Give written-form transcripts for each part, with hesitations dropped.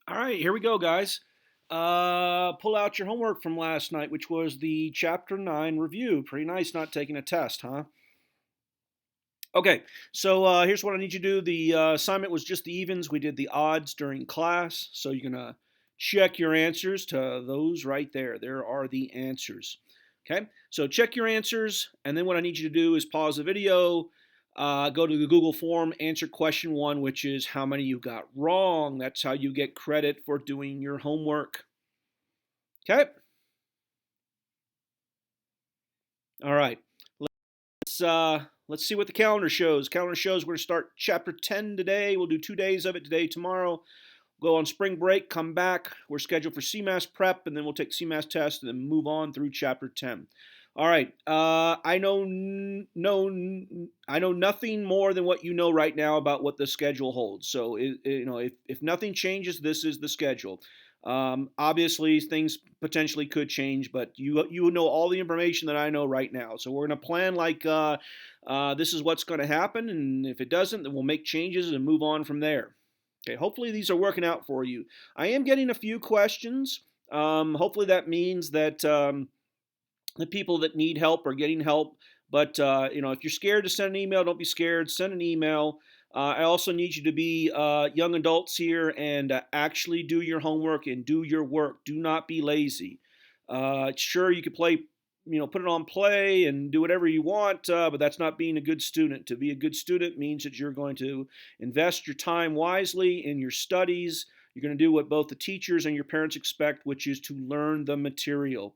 All right, here we go, guys. Pull out your homework from last night, which was the Chapter 9 review. Pretty nice not taking a test, huh? Okay, so here's what I need you to do. The assignment was just the evens. We did the odds during class. So you're going to check your answers to those right there. There are the answers. Okay, so check your answers. And then what I need you to do is pause the video, go to the Google form, answer question one, which is how many you got wrong. That's how you get credit for doing your homework. Okay, all right. Let's see what the calendar shows. Calendar shows we're going to start chapter 10 today. We'll do 2 days of it today, tomorrow. We'll go on spring break, come back. We're scheduled for CMAS prep, and then we'll take CMAS test and then move on through chapter 10. All right. I know nothing more than what you know right now about what the schedule holds. So if nothing changes, this is the schedule. Obviously, things potentially could change, but you know all the information that I know right now. So we're going to plan like this is what's going to happen, and if it doesn't, then we'll make changes and move on from there. Okay, hopefully these are working out for you. I am getting a few questions. Hopefully that means that the people that need help are getting help. But if you're scared to send an email, don't be scared. Send an email. I also need you to be young adults here and actually do your homework and do your work. Do not be lazy. Sure, you could play, put it on play and do whatever you want, but that's not being a good student. To be a good student means that you're going to invest your time wisely in your studies. You're going to do what both the teachers and your parents expect, which is to learn the material.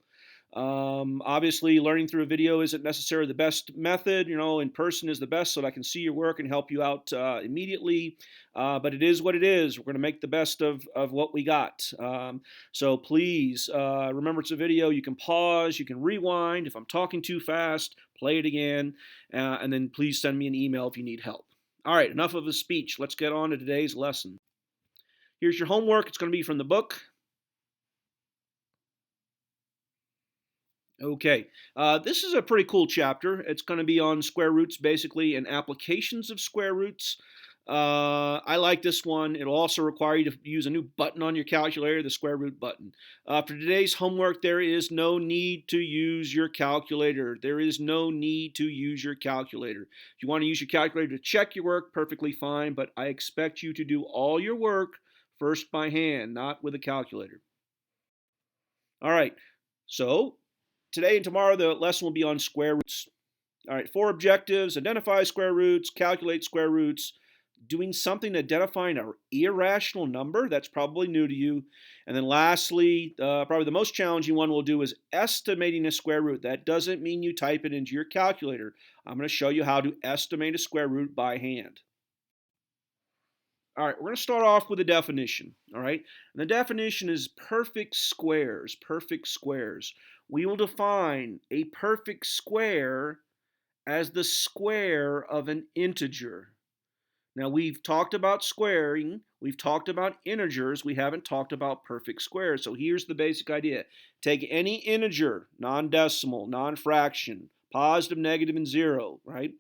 Obviously, learning through a video isn't necessarily the best method. In person is the best so that I can see your work and help you out immediately. But it is what it is. We're going to make the best of what we got. So please remember it's a video. You can pause, you can rewind. If I'm talking too fast, play it again. And then please send me an email if you need help. All right, enough of a speech. Let's get on to today's lesson. Here's your homework. It's going to be from the book. Okay, this is a pretty cool chapter. It's going to be on square roots basically and applications of square roots. I like this one. It'll also require you to use a new button on your calculator, the square root button. For today's homework, there is no need to use your calculator. There is no need to use your calculator. If you want to use your calculator to check your work, perfectly fine, but I expect you to do all your work first by hand, not with a calculator. All right, so today and tomorrow, the lesson will be on square roots. All right, 4 objectives: identify square roots, calculate square roots, doing something identifying an irrational number. That's probably new to you. And then lastly, probably the most challenging one we'll do is estimating a square root. That doesn't mean you type it into your calculator. I'm going to show you how to estimate a square root by hand. All right, we're going to start off with a definition. All right, and the definition is perfect squares. Perfect squares. We will define a perfect square as the square of an integer. Now, we've talked about squaring, we've talked about integers, we haven't talked about perfect squares. So here's the basic idea. Take any integer, non-decimal, non-fraction, positive, negative, and zero, right?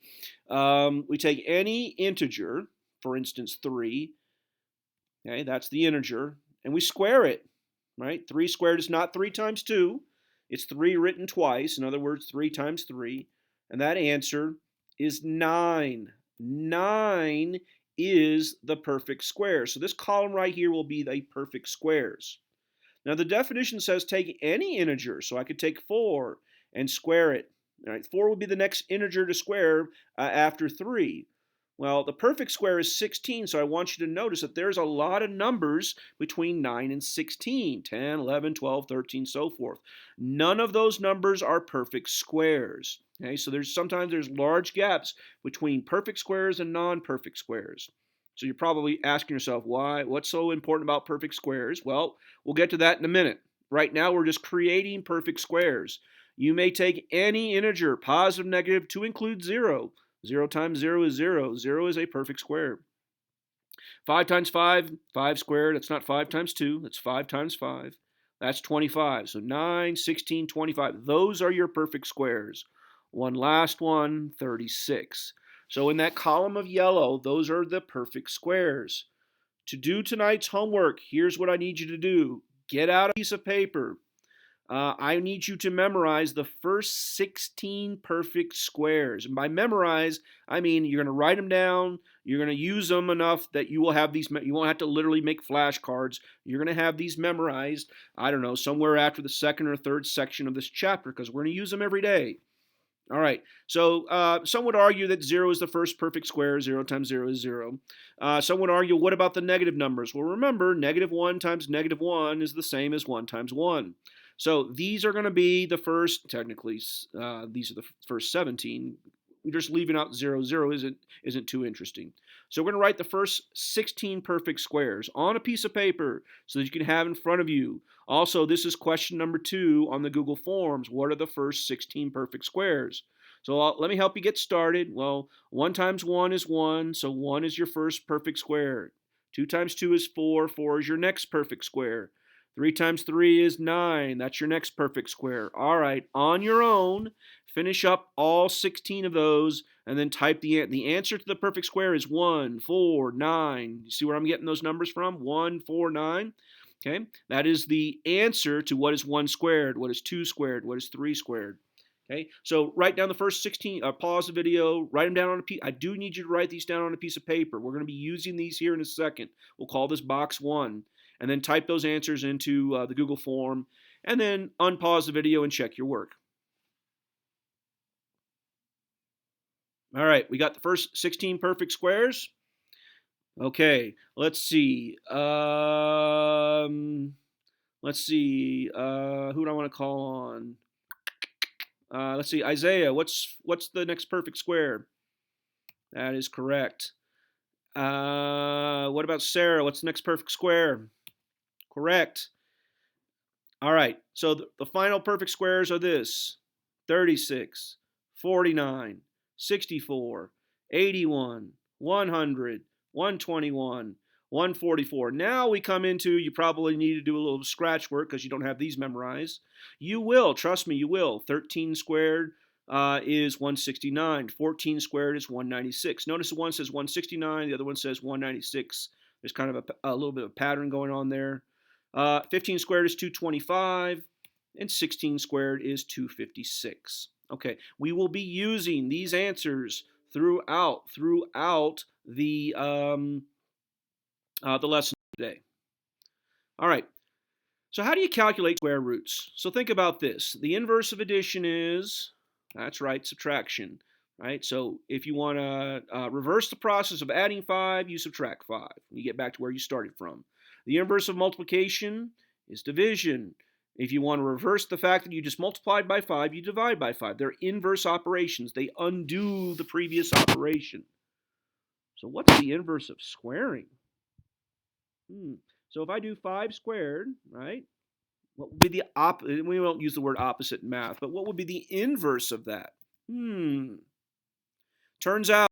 We take any integer, for instance, 3, okay, that's the integer, and we square it, right? 3 squared is not 3 times 2, it's 3 written twice, in other words, 3 times 3, and that answer is 9. 9 is the perfect square. So this column right here will be the perfect squares. Now the definition says take any integer, so I could take 4 and square it. All right, 4 would be the next integer to square after 3. Well, the perfect square is 16, so I want you to notice that there's a lot of numbers between 9 and 16, 10, 11, 12, 13, so forth. None of those numbers are perfect squares. Okay, so sometimes there's large gaps between perfect squares and non-perfect squares. So you're probably asking yourself, why? What's so important about perfect squares? Well, we'll get to that in a minute. Right now, we're just creating perfect squares. You may take any integer, positive, negative, to include 0. 0 times 0 is 0. 0 is a perfect square. 5 times 5, 5 squared. That's not 5 times 2. That's 5 times 5. That's 25. So 9, 16, 25. Those are your perfect squares. One last one, 36. So in that column of yellow, those are the perfect squares. to do tonight's homework, here's what I need you to do. Get out a piece of paper. I need you to memorize the first 16 perfect squares. And by memorize, I mean you're going to write them down. You're going to use them enough that you will have these. You won't have to literally make flashcards. You're going to have these memorized, I don't know, somewhere after the second or third section of this chapter, because we're going to use them every day. All right, so some would argue that 0 is the first perfect square. 0 times 0 is 0. Some would argue, what about the negative numbers? Well, remember, -1 times -1 is the same as 1 times 1. So these are going to be the first, technically, these are the first 17. Just leaving out 0, 0 isn't too interesting. So we're going to write the first 16 perfect squares on a piece of paper so that you can have in front of you. Also, this is question number 2 on the Google Forms. What are the first 16 perfect squares? So let me help you get started. Well, 1 times 1 is 1, so 1 is your first perfect square. 2 times 2 is 4, 4 is your next perfect square. 3 times 3 is 9, that's your next perfect square. All right, on your own, finish up all 16 of those, and then type the answer to the perfect square is 1, 4, 9. You see where I'm getting those numbers from? 1, 4, 9. Okay, that is the answer to what is 1 squared, what is 2 squared, what is 3 squared. Okay, so write down the first 16, pause the video, write them down on a piece. I do need you to write these down on a piece of paper. We're going to be using these here in a second. We'll call this box 1. And then type those answers into the Google form, and then unpause the video and check your work. All right, we got the first 16 perfect squares. Okay, let's see. Who do I want to call on? Let's see, Isaiah. What's the next perfect square? That is correct. What about Sarah? What's the next perfect square? Correct. All right, so the final perfect squares are this: 36, 49, 64, 81, 100, 121, 144. Now we come into, you probably need to do a little scratch work because you don't have these memorized. You will, trust me, you will. 13 squared is 169. 14 squared is 196. Notice the one says 169, the other one says 196. There's kind of a little bit of pattern going on there. 15 squared is 225, and 16 squared is 256. Okay, we will be using these answers throughout the lesson today. All right, so how do you calculate square roots? So think about this. The inverse of addition is, that's right, subtraction. Right, so if you want to reverse the process of adding 5, you subtract 5. You get back to where you started from. The inverse of multiplication is division. If you want to reverse the fact that you just multiplied by 5, you divide by 5. They're inverse operations. They undo the previous operation. So what's the inverse of squaring? So if I do 5 squared, right, what would be the opposite? We won't use the word opposite in math, but what would be the inverse of that? Turns out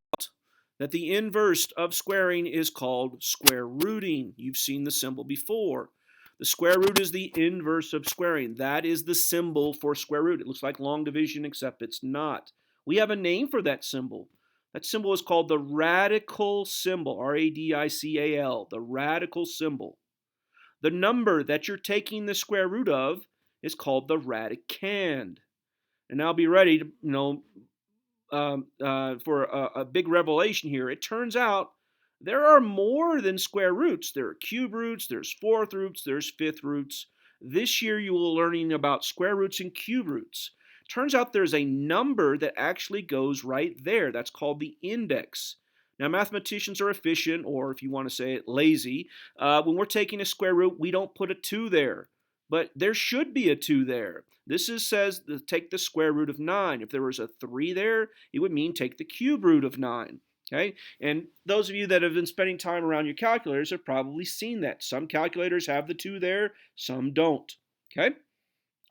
that the inverse of squaring is called square rooting. You've seen the symbol before. The square root is the inverse of squaring. That is the symbol for square root. It looks like long division, except it's not. We have a name for that symbol. That symbol is called the radical symbol, R-A-D-I-C-A-L, the radical symbol. The number that you're taking the square root of is called the radicand. And now be ready to, for a big revelation here. It turns out there are more than square roots. There are cube roots, there's fourth roots, there's fifth roots. This year you will be learning about square roots and cube roots. Turns out there's a number that actually goes right there. That's called the index. Now mathematicians are efficient, or if you want to say it, lazy. When we're taking a square root, we don't put a 2 there. But there should be a 2 there. This says take the square root of 9. If there was a 3 there, it would mean take the cube root of 9. Okay? And those of you that have been spending time around your calculators have probably seen that. Some calculators have the 2 there, some don't. Okay?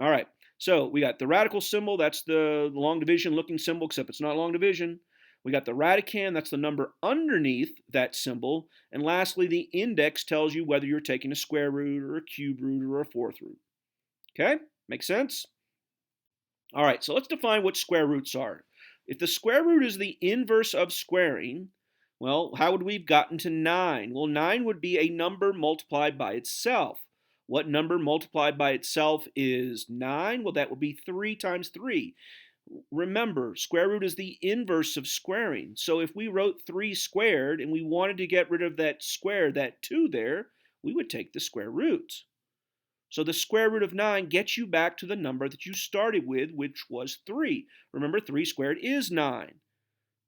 All right. So we got the radical symbol. That's the long division looking symbol, except it's not long division. We got the radicand. That's the number underneath that symbol. And lastly, the index tells you whether you're taking a square root or a cube root or a fourth root. Okay? Makes sense? All right, so let's define what square roots are. If the square root is the inverse of squaring, Well, how would we have gotten to 9? Well, 9 would be a number multiplied by itself. What number multiplied by itself is 9? Well, that would be 3 times 3. Remember, square root is the inverse of squaring. So if we wrote 3 squared and we wanted to get rid of that square, that 2 there, we would take the square root. So the square root of 9 gets you back to the number that you started with, which was 3. Remember, 3 squared is 9.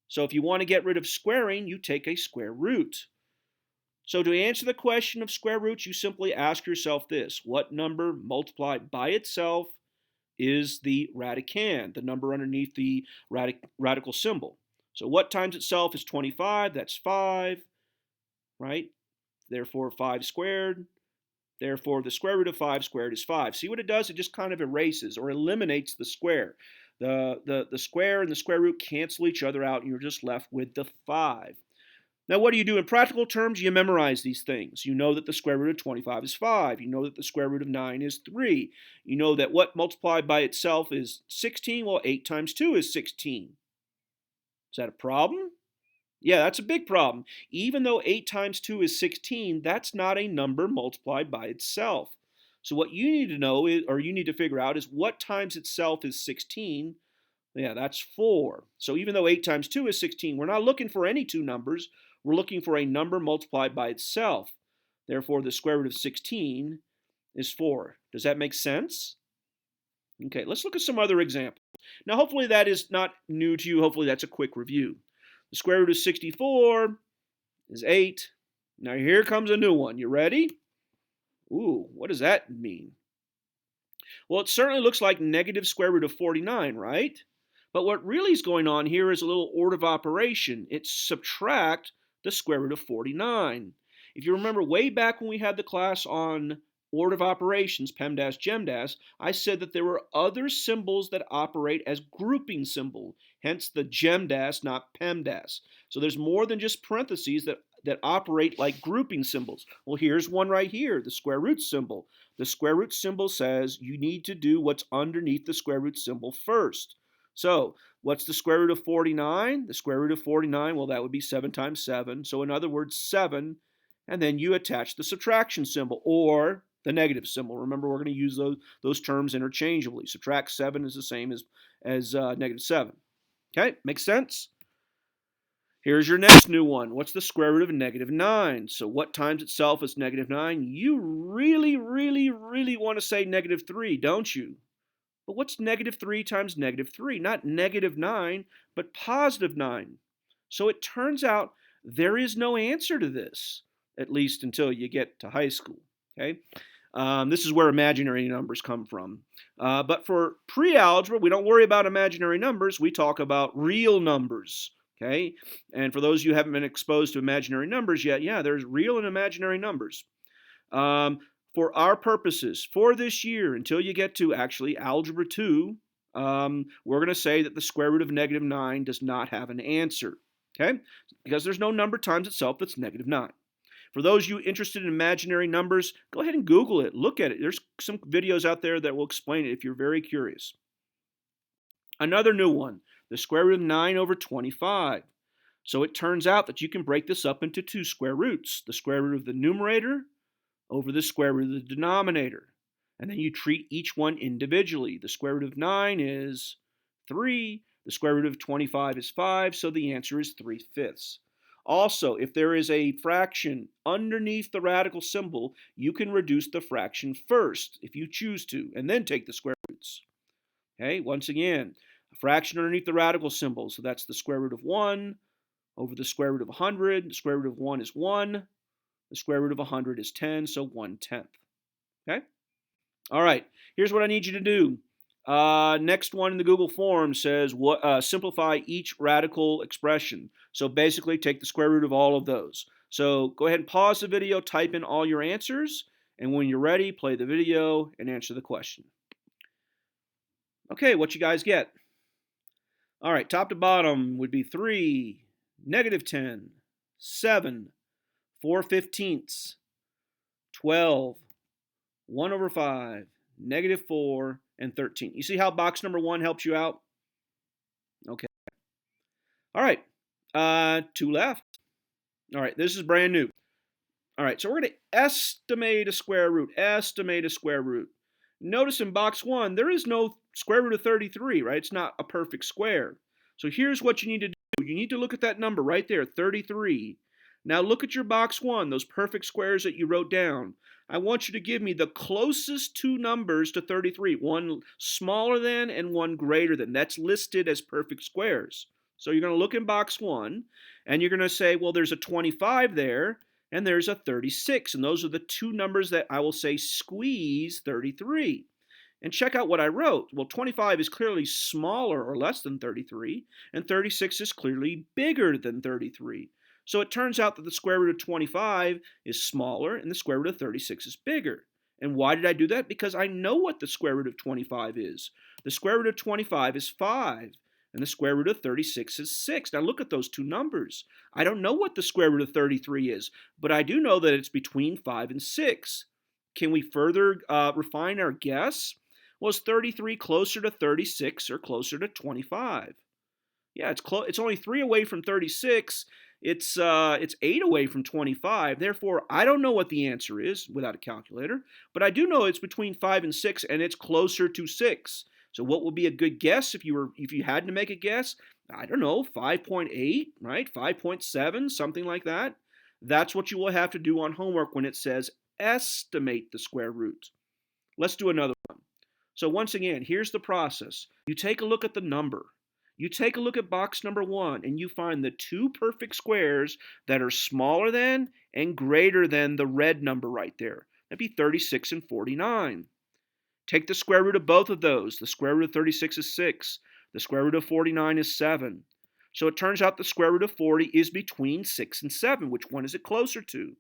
So if you want to get rid of squaring, you take a square root. So to answer the question of square roots, you simply ask yourself this: what number multiplied by itself is the radicand, the number underneath the radical symbol? So what times itself is 25? That's 5, right? Therefore, 5 squared. Therefore, the square root of 5 squared is 5. See what it does? It just kind of erases or eliminates the square. The square and the square root cancel each other out, and you're just left with the 5. Now, what do you do in practical terms? You memorize these things. You know that the square root of 25 is 5. You know that the square root of 9 is 3. You know that what multiplied by itself is 16. Well, 8 times 2 is 16. Is that a problem? Yeah, that's a big problem. Even though 8 times 2 is 16, that's not a number multiplied by itself. So what you need to know is, or you need to figure out, is what times itself is 16. Yeah, that's 4. So even though 8 times 2 is 16, we're not looking for any two numbers. We're looking for a number multiplied by itself. Therefore, the square root of 16 is 4. Does that make sense? Okay, let's look at some other examples. Now, hopefully that is not new to you. Hopefully that's a quick review. The square root of 64 is 8. Now here comes a new one. You ready? Ooh, what does that mean? Well, it certainly looks like negative square root of 49, right? But what really is going on here is a little order of operation. It's subtract the square root of 49. If you remember way back when we had the class on order of operations, PEMDAS, GEMDAS, I said that there were other symbols that operate as grouping symbol, hence the GEMDAS, not PEMDAS. So there's more than just parentheses that operate like grouping symbols. Well, here's one right here, the square root symbol. The square root symbol says you need to do what's underneath the square root symbol first. So what's the square root of 49? The square root of 49, well, that would be 7 times 7. So in other words, 7. And then you attach the subtraction symbol or the negative symbol. Remember, we're going to use those terms interchangeably. Subtract 7 is the same as negative 7. Okay, makes sense? Here's your next new one. What's the square root of negative 9? So what times itself is negative 9? You really, really, really want to say negative 3, don't you? But what's negative 3 times negative 3? Not negative 9, but positive 9. So it turns out there is no answer to this, at least until you get to high school. Okay, this is where imaginary numbers come from. But for pre-algebra, we don't worry about imaginary numbers. We talk about real numbers. Okay, and for those of you who haven't been exposed to imaginary numbers yet, yeah, there's real and imaginary numbers. For our purposes, for this year, until you get to actually Algebra 2, we're going to say that the square root of negative 9 does not have an answer, okay? Because there's no number times itself that's negative 9. For those of you interested in imaginary numbers, go ahead and Google it. Look at it. There's some videos out there that will explain it if you're very curious. Another new one, the square root of 9 over 25. So it turns out that you can break this up into two square roots, the square root of the numerator over the square root of the denominator. And then you treat each one individually. The square root of 9 is 3. The square root of 25 is 5. So the answer is 3/5. Also, if there is a fraction underneath the radical symbol, you can reduce the fraction first if you choose to, and then take the square roots. Okay, once again, a fraction underneath the radical symbol. So that's the square root of 1 over the square root of 100. The square root of 1 is 1. The square root of 100 is 10, so 1/10. Okay? All right, here's what I need you to do. Next one in the Google form says simplify each radical expression. So basically take the square root of all of those. So go ahead and pause the video, type in all your answers, and when you're ready, play the video and answer the question. Okay, what you guys get? All right, top to bottom would be 3, negative 10, 7, 4/15, 12, 1 over 5, negative 4, and 13. You see how box number 1 helps you out? Okay. All right. 2 left. All right, this is brand new. All right, so we're going to estimate a square root. Estimate a square root. Notice in box 1, there is no square root of 33, right? It's not a perfect square. So here's what you need to do. You need to look at that number right there, 33. Now look at your box 1, those perfect squares that you wrote down. I want you to give me the closest two numbers to 33, one smaller than and one greater than. That's listed as perfect squares. So you're going to look in box 1, and you're going to say, well, there's a 25 there, and there's a 36, and those are the two numbers that I will say squeeze 33. And check out what I wrote. Well, 25 is clearly smaller or less than 33, and 36 is clearly bigger than 33. So it turns out that the square root of 25 is smaller and the square root of 36 is bigger. And why did I do that? Because I know what the square root of 25 is. The square root of 25 is 5, and the square root of 36 is 6. Now look at those two numbers. I don't know what the square root of 33 is, but I do know that it's between 5 and 6. Can we further refine our guess? Was 33 closer to 36 or closer to 25? Yeah, it's only 3 away from 36. It's 8 away from 25. Therefore, I don't know what the answer is without a calculator, but I do know it's between 5 and 6, and it's closer to 6. So what would be a good guess if you had to make a guess? I don't know, 5.8, right? 5.7, something like that. That's what you will have to do on homework when it says estimate the square root. Let's do another one. So once again, here's the process. You take a look at the number. You take a look at box number 1, and you find the two perfect squares that are smaller than and greater than the red number right there. That'd be 36 and 49. Take the square root of both of those. The square root of 36 is 6. The square root of 49 is 7. So it turns out the square root of 40 is between 6 and 7. Which one is it closer to?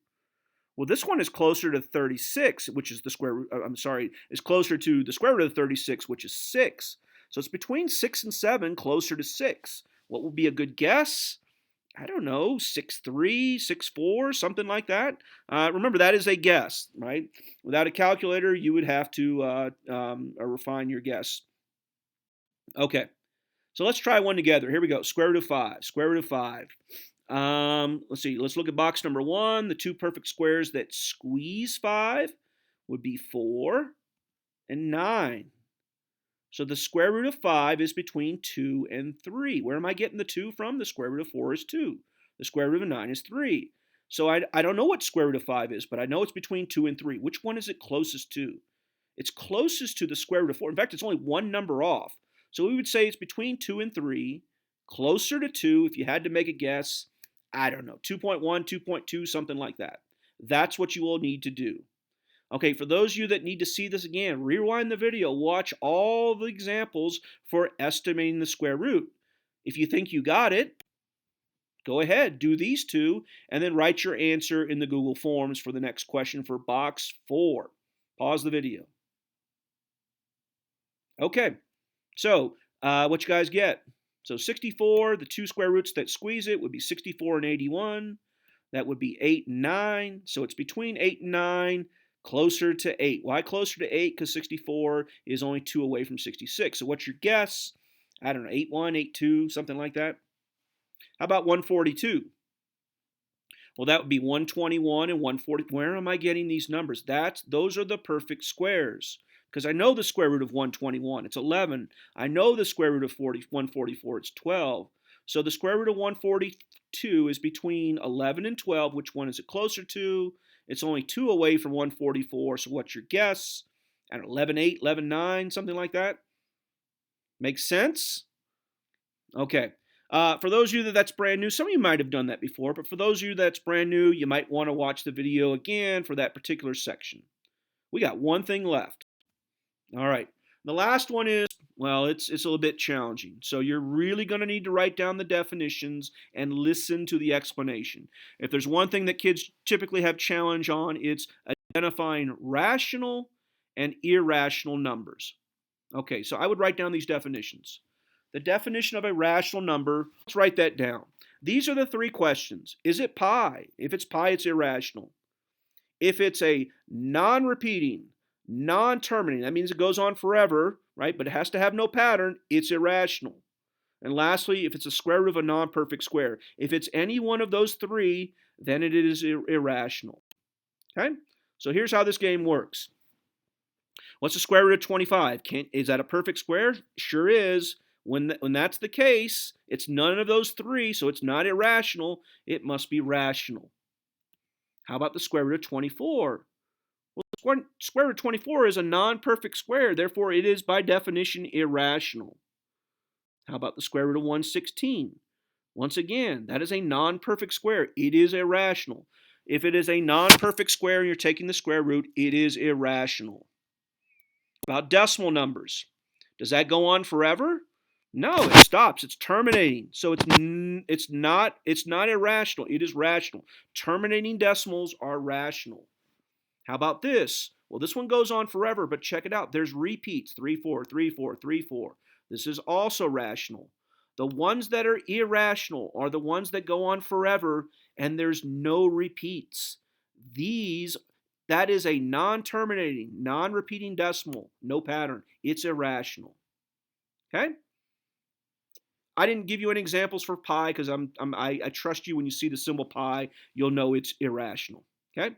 Well, this one is closer to 36, which is the square root, is closer to the square root of 36, which is 6. So it's between 6 and 7, closer to 6. What would be a good guess? I don't know, 6.3, 6.4, something like that. Remember, that is a guess, right? Without a calculator, you would have to refine your guess. Okay, so let's try one together. Here we go, square root of 5, square root of 5. Let's see, let's look at box number 1. The two perfect squares that squeeze 5 would be 4 and 9. So the square root of 5 is between 2 and 3. Where am I getting the 2 from? The square root of 4 is 2. The square root of 9 is 3. So I don't know what square root of 5 is, but I know it's between 2 and 3. Which one is it closest to? It's closest to the square root of 4. In fact, it's only one number off. So we would say it's between 2 and 3, closer to 2 if you had to make a guess. I don't know, 2.1, 2.2, something like that. That's what you will need to do. Okay, for those of you that need to see this again, rewind the video, watch all the examples for estimating the square root. If you think you got it, go ahead, do these two, and then write your answer in the Google Forms for the next question for box 4. Pause the video. Okay, so what you guys get? So 64, the two square roots that squeeze it would be 64 and 81. That would be 8 and 9. So it's between 8 and 9. Closer to 8. Why closer to 8? Because 64 is only 2 away from 66. So what's your guess? I don't know, 81, 82, something like that. How about 142? Well, that would be 121 and 140. Where am I getting these numbers? Those are the perfect squares. Because I know the square root of 121, it's 11. I know the square root of 144, it's 12. So the square root of 142 is between 11 and 12. Which one is it closer to? It's only 2 away from 144, so what's your guess? At 11.8, 11.9, something like that? Makes sense? Okay. For those of you that's brand new, some of you might have done that before, but for those of you that's brand new, you might want to watch the video again for that particular section. We got one thing left. All right. The last one is, well, it's a little bit challenging. So you're really going to need to write down the definitions and listen to the explanation. If there's one thing that kids typically have challenge on, it's identifying rational and irrational numbers. Okay, so I would write down these definitions. The definition of a rational number, let's write that down. These are the 3 questions. Is it pi? If it's pi, it's irrational. If it's a non-repeating, non-terminating, that means it goes on forever, right? But it has to have no pattern, it's irrational. And lastly, if it's a square root of a non-perfect square. If it's any one of those three, then it is irrational. Okay? So here's how this game works. What's the square root of 25? Is that a perfect square? Sure is. When that's the case, it's none of those three, so it's not irrational. It must be rational. How about the square root of 24? Well, the square root of 24 is a non-perfect square, therefore it is by definition irrational. How about the square root of 116? Once again, that is a non-perfect square. It is irrational. If it is a non-perfect square and you're taking the square root, it is irrational. About decimal numbers. Does that go on forever? No, it stops. It's terminating. So it's not irrational. It is rational. Terminating decimals are rational. How about this? Well, this one goes on forever, but check it out. There's repeats, 3, 4, 3, 4, 3, 4. This is also rational. The ones that are irrational are the ones that go on forever and there's no repeats. That is a non-terminating, non-repeating decimal, no pattern. It's irrational. Okay? I didn't give you any examples for pi because I trust you when you see the symbol pi, you'll know it's irrational. Okay?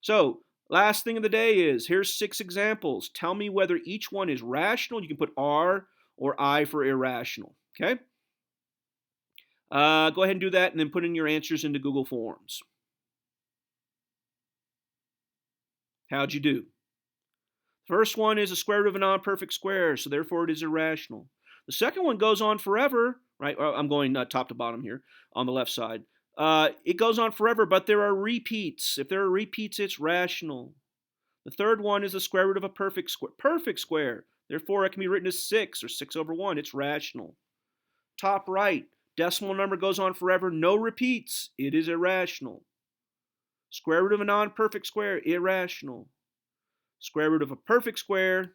So, last thing of the day is, here's 6 examples. Tell me whether each one is rational. You can put R or I for irrational. Okay? Go ahead and do that and then put in your answers into Google Forms. How'd you do? First one is a square root of a non-perfect square, so therefore it is irrational. The second one goes on forever, right? I'm going top to bottom here on the left side. It goes on forever, but there are repeats. If there are repeats, it's rational. The third one is the square root of a perfect square. Therefore, it can be written as 6 or 6 over 1. It's rational. Top right, decimal number goes on forever, no repeats. It is irrational. Square root of a non-perfect square, irrational. Square root of a perfect square,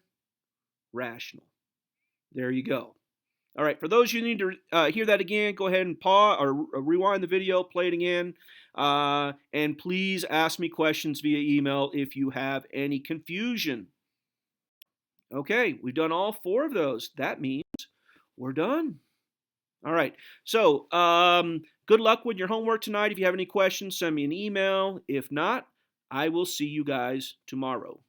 rational. There you go. All right, for those who need to hear that again, go ahead and pause or rewind the video, play it again, and please ask me questions via email if you have any confusion. Okay, we've done all 4 of those. That means we're done. All right, so good luck with your homework tonight. If you have any questions, send me an email. If not, I will see you guys tomorrow.